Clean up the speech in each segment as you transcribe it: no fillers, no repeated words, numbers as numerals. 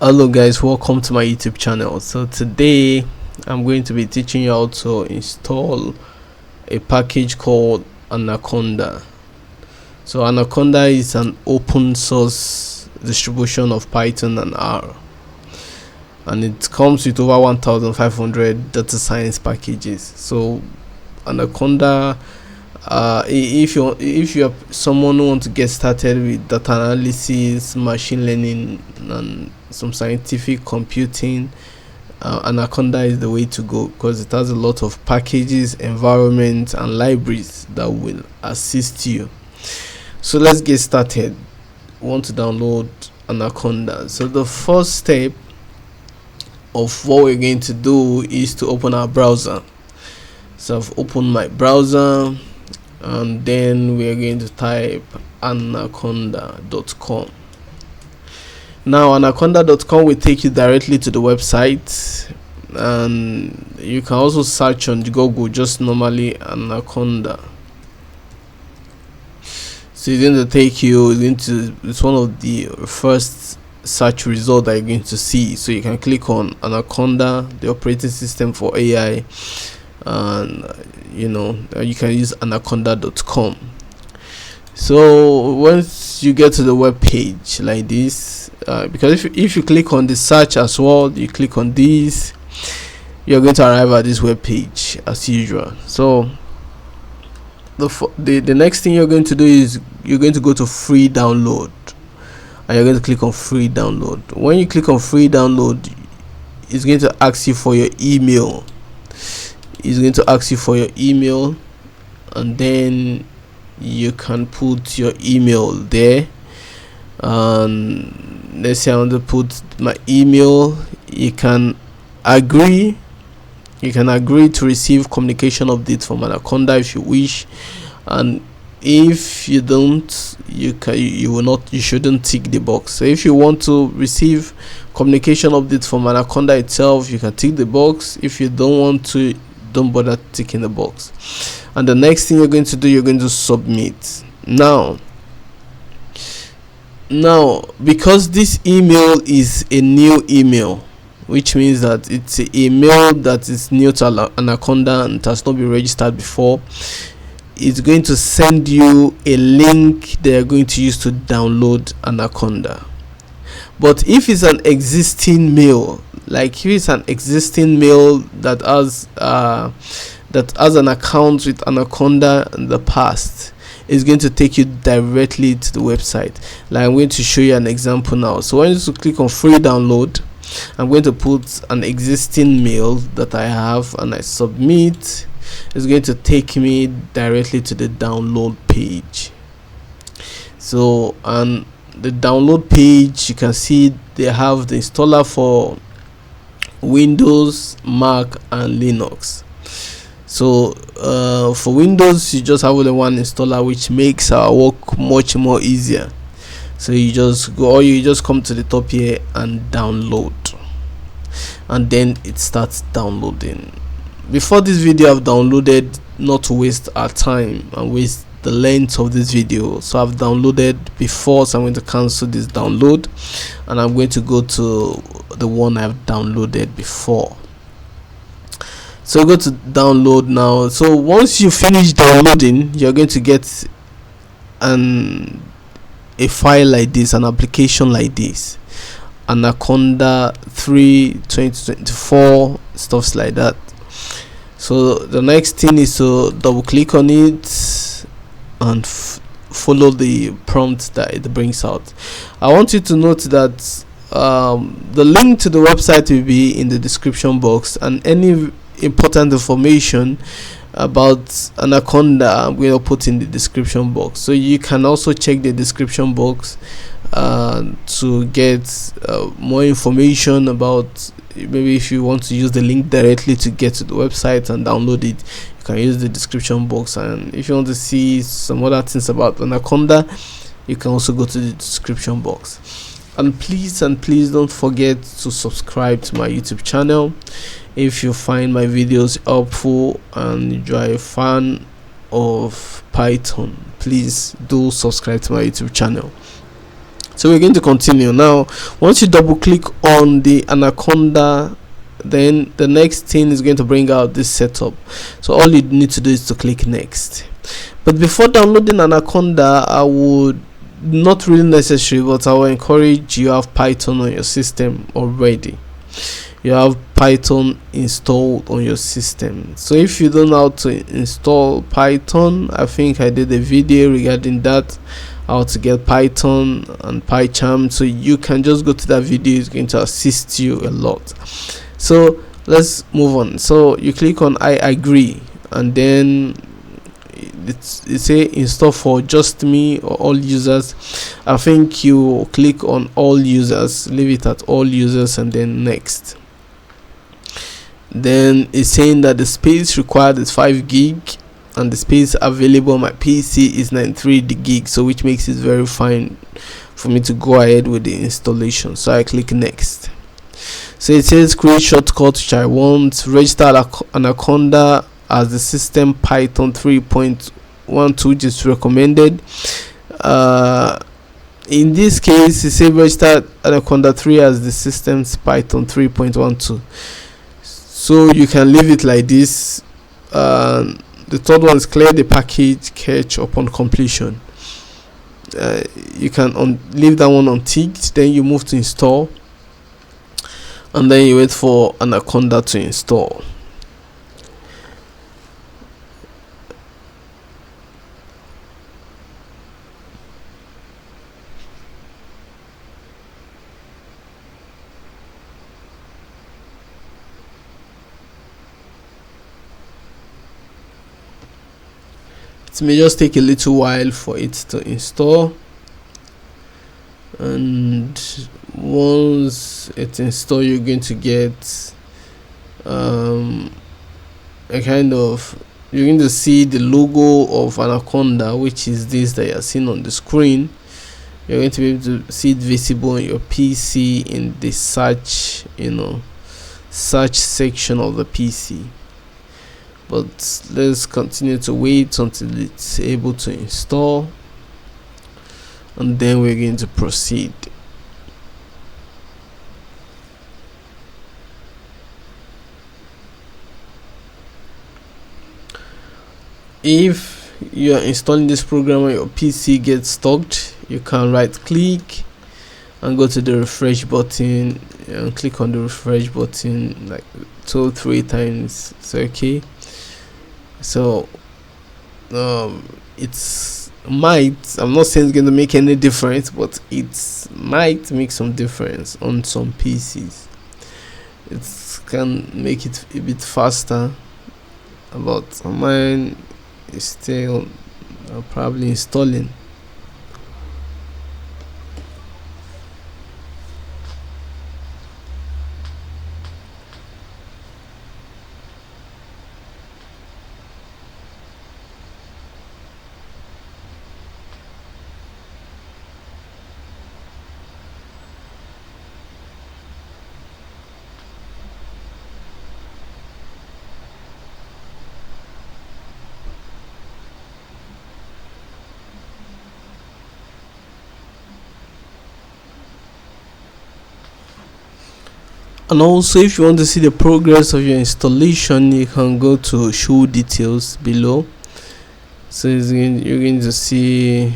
Hello guys, welcome to my YouTube channel. So today I'm going to be teaching you how to install a package called Anaconda. So Anaconda is an open source distribution of Python and R, and it comes with over 1500 data science packages. So Anaconda, if you're someone who wants to get started with data analysis, machine learning, and some scientific computing, Anaconda is the way to go, because it has a lot of packages, environments, and libraries that will assist you. So let's get started. We want to download Anaconda. So the first step of what we're going to do is to open our browser. So I've opened my browser, and then we are going to type anaconda.com. Now anaconda.com will take you directly to the website, and you can also search on Google just normally Anaconda. So it's going to take you into, it's one of the first search result that you're going to see. So you can click on Anaconda, the operating system for AI, and you can use anaconda.com. So once you get to the web page like this, because if you click on the search as well, you click on this, you're going to arrive at this web page as usual. So the next thing you're going to do is you're going to go to free download, and you're going to click on free download. When you click on free download, it's going to ask you for your email. It's going to ask you for your email, and then you can put your email there. And let's say I want to put my email. You can agree to receive communication updates from Anaconda if you wish, and if you don't, you shouldn't tick the box. So if you want to receive communication updates from Anaconda itself, you can tick the box. If you don't want to, don't bother ticking the box. And the next thing you're going to do, you're going to submit. Now because this email is a new email, which means that it's an email that is new to Anaconda and it has not been registered before, it's going to send you a link they're going to use to download Anaconda. But if it's an existing mail, like if it's an existing mail that has an account with Anaconda in the past, it's going to take you directly to the website. Like I'm going to show you an example now. So when you click on free download, I'm going to put an existing mail that I have, and I submit. It's going to take me directly to the download page. So on the download page, you can see they have the installer for Windows, Mac, and Linux. So for Windows, you just have only one installer, which makes our work much more easier. So you just come to the top here and download, and then it starts downloading. Before this video, I've downloaded, not to waste our time and waste the length of this video. So I've downloaded before, so I'm going to cancel this download, and I'm going to go to the one I've downloaded before. So go to download now. So once you finish downloading, you're going to get a file like this, an application like this, Anaconda 3 2024, stuffs like that. So the next thing is to double click on it and follow the prompt that it brings out. I want you to note that the link to the website will be in the description box, and any important information about Anaconda I'm going to put in the description box. So you can also check the description box to get more information about, maybe if you want to use the link directly to get to the website and download it, you can use the description box. And if you want to see some other things about Anaconda, you can also go to the description box. And please don't forget to subscribe to my YouTube channel. If you find my videos helpful and you are a fan of Python, please do subscribe to my YouTube channel. So we're going to continue now. Once you double click on the Anaconda, then the next thing is going to bring out this setup. So all you need to do is to click next. But before downloading Anaconda, I would, not really necessary, but I will encourage you have Python on your system already. You have Python installed on your system. So if you don't know how to install Python, I think I did a video regarding that, how to get Python and PyCharm, so you can just go to that video. It's going to assist you a lot. So let's move on. So you click on I agree, and then it say install for just me or all users. I think you click on all users, leave it at all users, and then next. Then it's saying that the space required is 5 gig and the space available on my PC is 93 gig, so which makes it very fine for me to go ahead with the installation. So I click next. So it says create shortcut, which I want. Register Anaconda as the system Python 3.12, which is recommended. In this case, it says register Anaconda 3 as the system's Python 3.12. So you can leave it like this. The third one is clear the package cache upon completion. You can leave that one unticked. Then you move to install, and then you wait for Anaconda to install. It may just take a little while for it to install, and once it's installed, you're going to get a kind of, you're going to see the logo of Anaconda, which is this that you're seeing on the screen. You're going to be able to see it visible on your PC in the search, search section of the PC. But let's continue to wait until it's able to install, and then we're going to proceed. If you are installing this program and your PC gets stuck, you can right click and go to the refresh button and click on the refresh button like 2-3 times. It's okay. So it's might, I'm not saying it's going to make any difference, but it might make some difference on some PCs. It can make it a bit faster, but mine is still probably installing. And also, if you want to see the progress of your installation, you can go to show details below. So you're going to see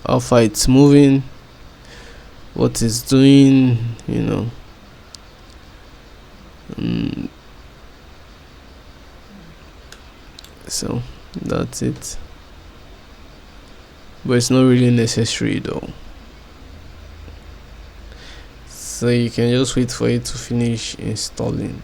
how far it's moving, what it's doing, so that's it, but it's not really necessary though. So you can just wait for it to finish installing.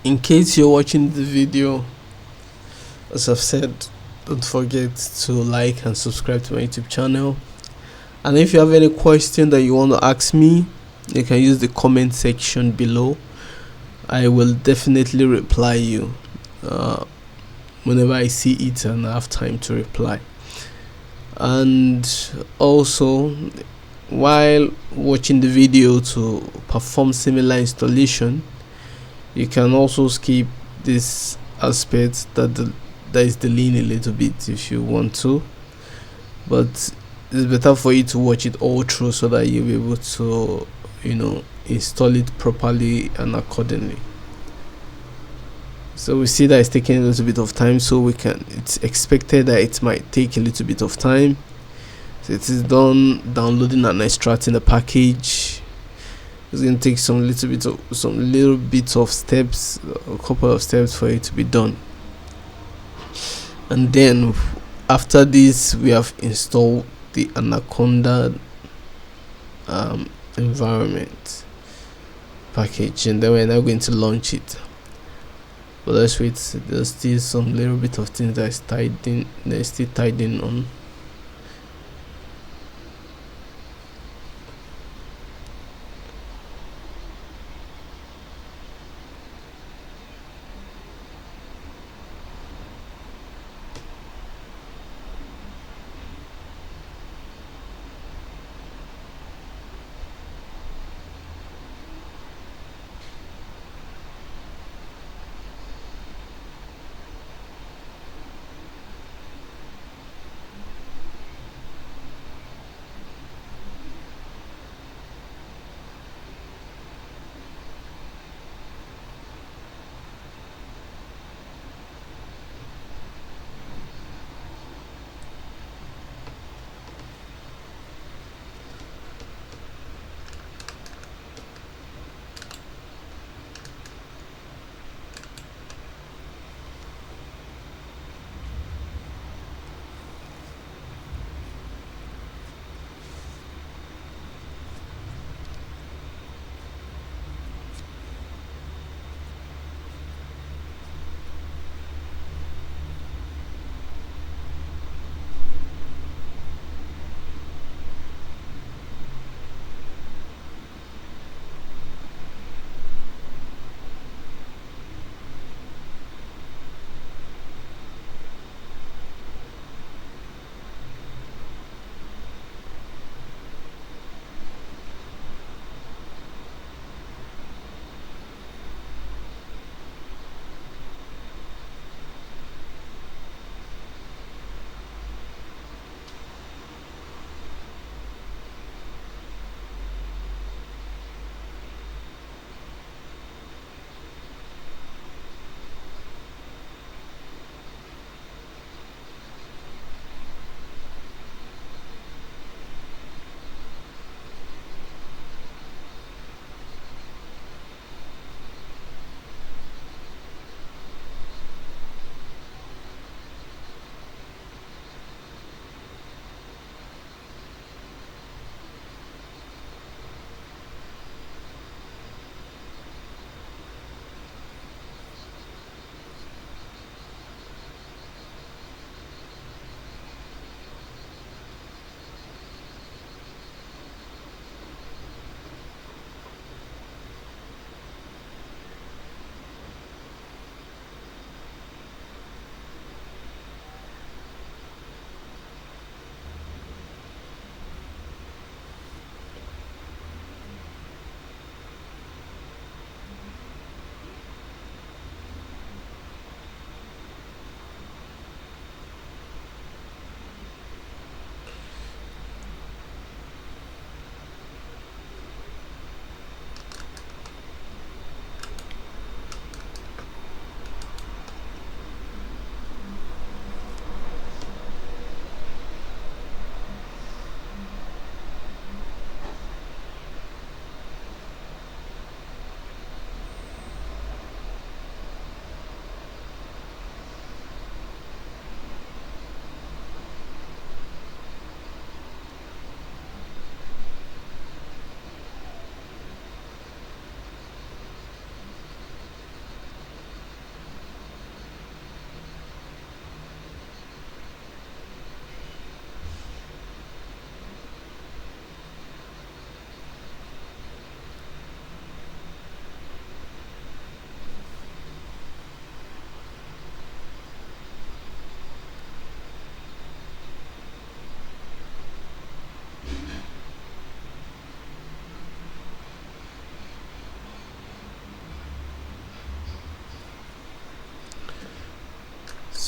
In case you're watching the video, as I've said, don't forget to like and subscribe to my YouTube channel. And if you have any question that you want to ask me, you can use the comment section below. I will definitely reply you whenever I see it and I have time to reply. And also, while watching the video to perform similar installation, you can also skip this aspect that is delaying a little bit if you want to, but it's better for you to watch it all through so that you'll be able to install it properly and accordingly. So we see that it's taking a little bit of time, so it's expected that it might take a little bit of time. So it is done downloading and extracting the package. It's going to take some little bit of steps, a couple of steps for it to be done. And then after this, we have installed the Anaconda environment package, and then we're now going to launch it. But let's wait. There's still some little bit of things that is still tidying on.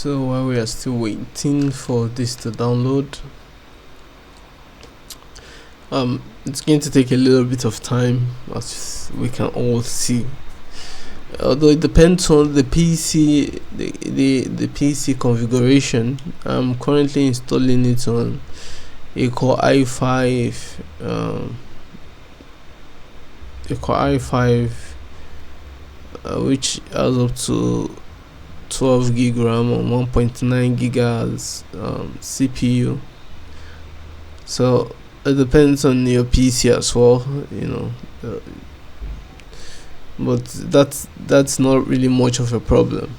So while we are still waiting for this to download, it's going to take a little bit of time, as we can all see, although it depends on the PC, the PC configuration. I'm currently installing it on a Core i5, which has up to 12 gig RAM and 1.9 gigahertz CPU. So it depends on your PC as well, but that's not really much of a problem.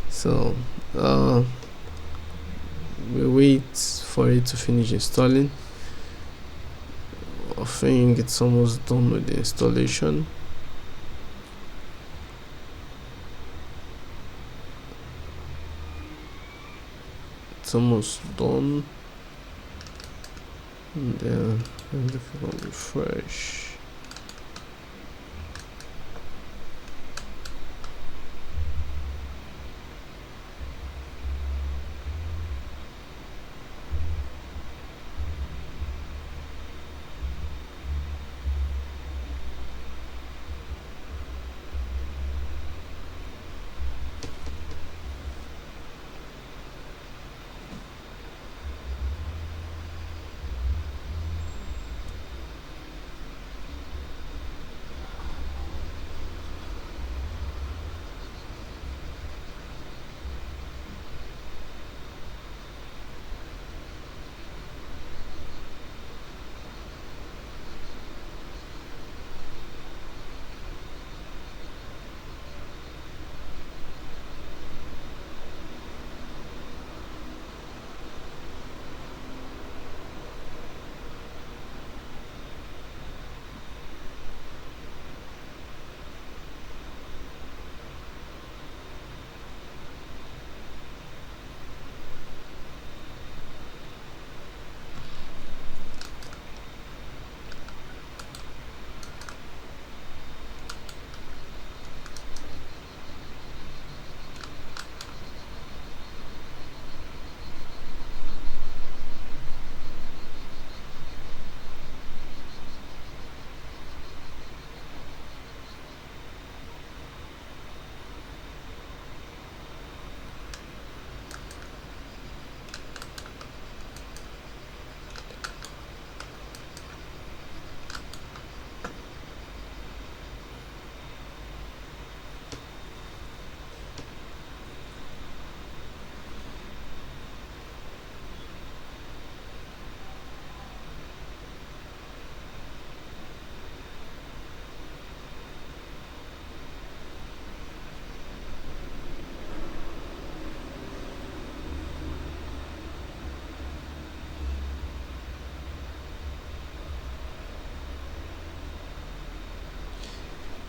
So we wait for it to finish installing. I think it's almost done with the installation. It's almost done. And then if I refresh,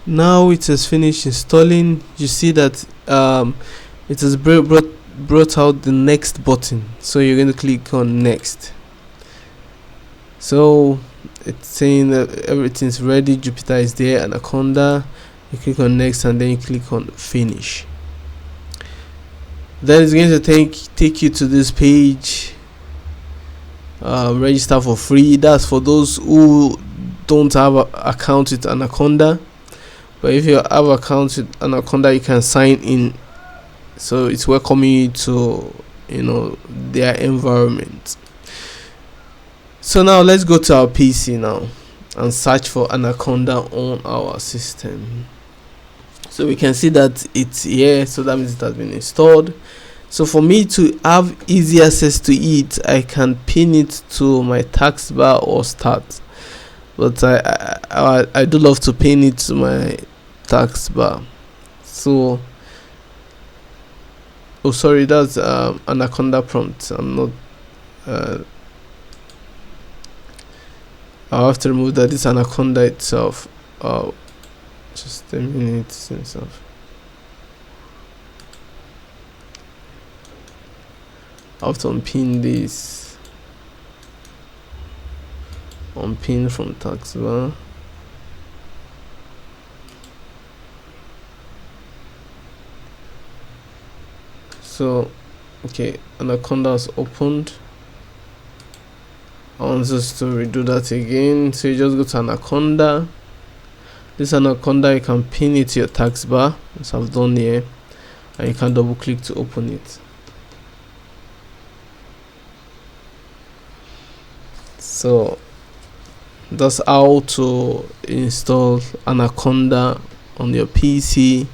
now it has finished installing. You see that it has brought out the next button, so you're going to click on next. So it's saying that everything's ready. Jupyter is there, Anaconda. You click on next and then you click on finish. Then it's going to take you to this page. Register for free. That's for those who don't have an account with Anaconda. But if you have an account with Anaconda, you can sign in. So it's welcoming you to their environment. So now let's go to our PC now and search for Anaconda on our system. So we can see that it's here, so that means it has been installed. So for me to have easy access to it, I can pin it to my taskbar or start. But I do love to pin it to my taskbar. So sorry, that's Anaconda prompt. I'm not I'll have to remove that. It's Anaconda itself. Just a minute since I have to unpin this. Unpin from taskbar. So okay, Anaconda is opened. I want us to redo that again. So you just go to Anaconda. This Anaconda, you can pin it to your taskbar as I've done here, and you can double click to open it. So that's how to install Anaconda on your PC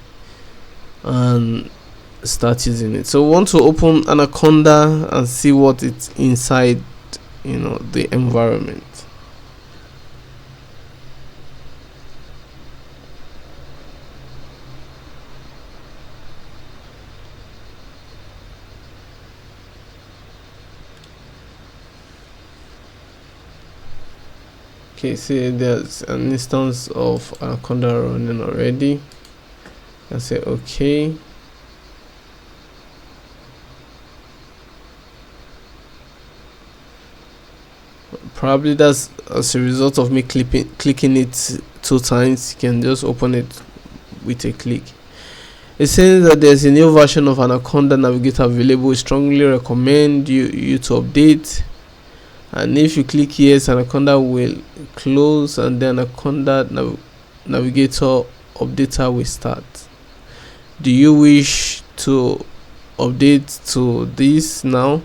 and start using it. So we want to open Anaconda and see what it's inside, the environment. Okay, see there's an instance of Anaconda running already. I say okay. Probably that's as a result of me clicking it 2 times. You can just open it with a click. It says that there's a new version of Anaconda Navigator available. We strongly recommend you to update. And if you click yes, Anaconda will close, and then Anaconda Navigator updater will start. Do you wish to update to this now?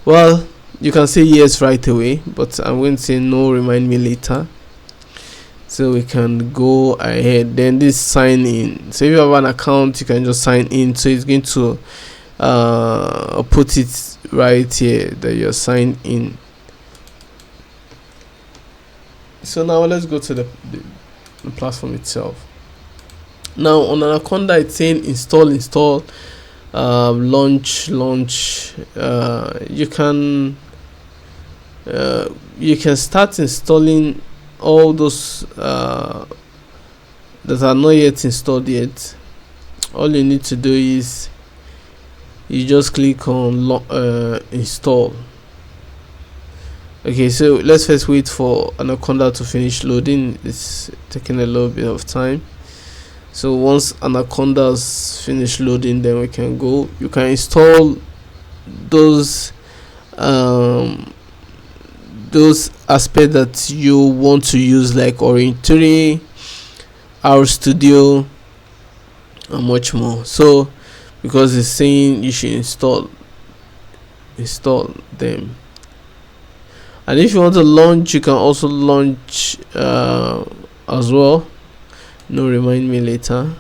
Well, you can say yes right away, but I'm going to say no, remind me later. So we can go ahead. Then this sign in. So if you have an account, you can just sign in. So it's going to put it right here that you're signed in. So now let's go to the platform itself. Now on Anaconda, it's saying install, launch. You can start installing all those that are not yet installed yet. All you need to do is you just click on install. Okay, so let's first wait for Anaconda to finish loading. It's taking a little bit of time. So once Anaconda's finished loading, then we can go. You can install those aspects that you want to use, like Orange 3, RStudio, and much more. So because it's saying you should install them, and if you want to launch, you can also launch as well. No, remind me later.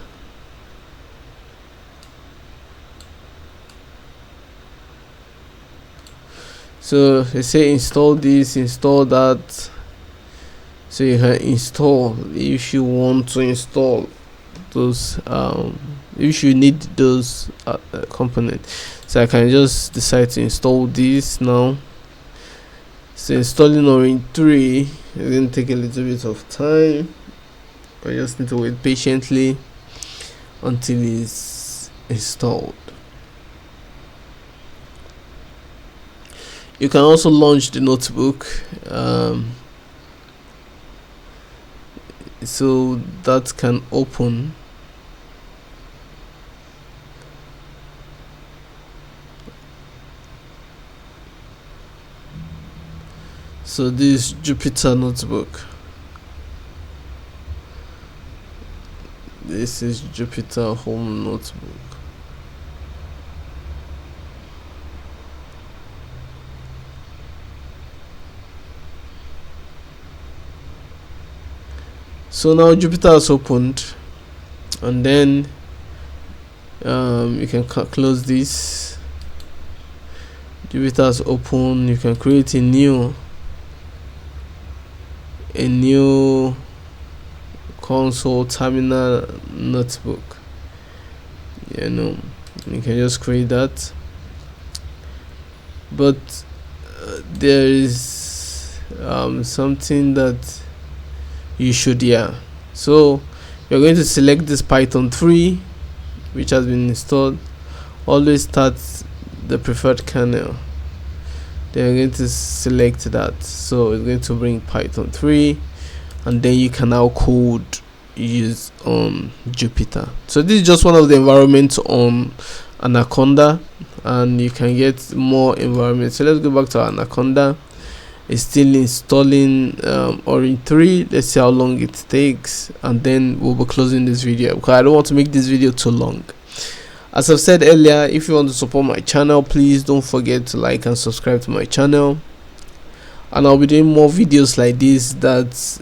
So they say install this, install that. So you can install if you want to install those if you need those components. So I can just decide to install this now. So installing Orange 3 is going to take a little bit of time. I just need to wait patiently until it's installed. You can also launch the notebook, so that can open. So this Jupyter notebook. This is Jupyter home notebook. So now Jupyter has opened, and then you can close this. Jupyter has opened. You can create a new console terminal notebook. You can just create that, but there is something that you should so you're going to select this Python 3 which has been installed. Always start the preferred kernel, then you're going to select that. So it's going to bring Python 3, and then you can now code use on Jupyter. So this is just one of the environments on Anaconda, and you can get more environments. So let's go back to Anaconda. It's still installing Orange 3. Let's see how long it takes, and then we'll be closing this video because I don't want to make this video too long. As I've said earlier, if you want to support my channel, please don't forget to like and subscribe to my channel, and I'll be doing more videos like this that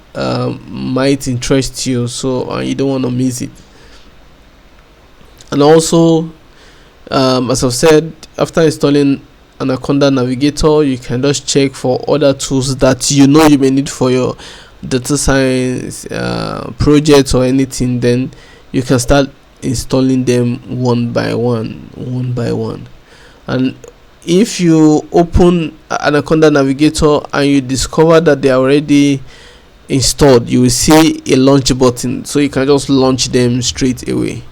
might interest you, so you don't want to miss it. And also, as I've said, after installing Anaconda Navigator, you can just check for other tools that you know you may need for your data science project or anything. Then you can start installing them one by one. And if you open Anaconda Navigator and you discover that they are already installed, you will see a launch button, so you can just launch them straight away.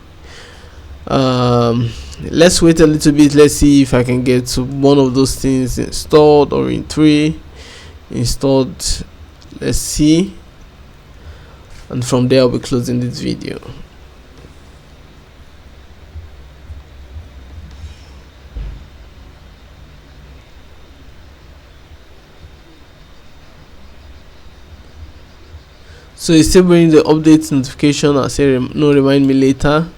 Let's wait a little bit. Let's see if I can get one of those things installed, or in 3 installed. Let's see, and from there I'll be closing this video. So it's still bringing the update notification. I say no, remind me later.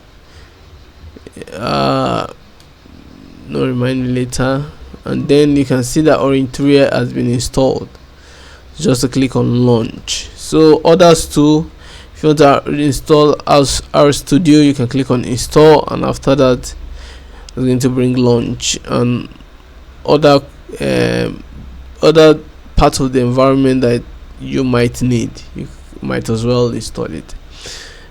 No, remind me later. And then you can see that Orange 3 has been installed. Just to click on launch. So others too, if you want to install our studio, you can click on install, and after that it's going to bring launch and other parts of the environment that you might need. You might as well install it.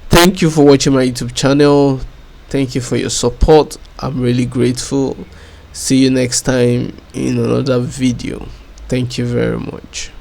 Thank you for watching my YouTube channel. Thank you for your support. I'm really grateful. See you next time in another video. Thank you very much.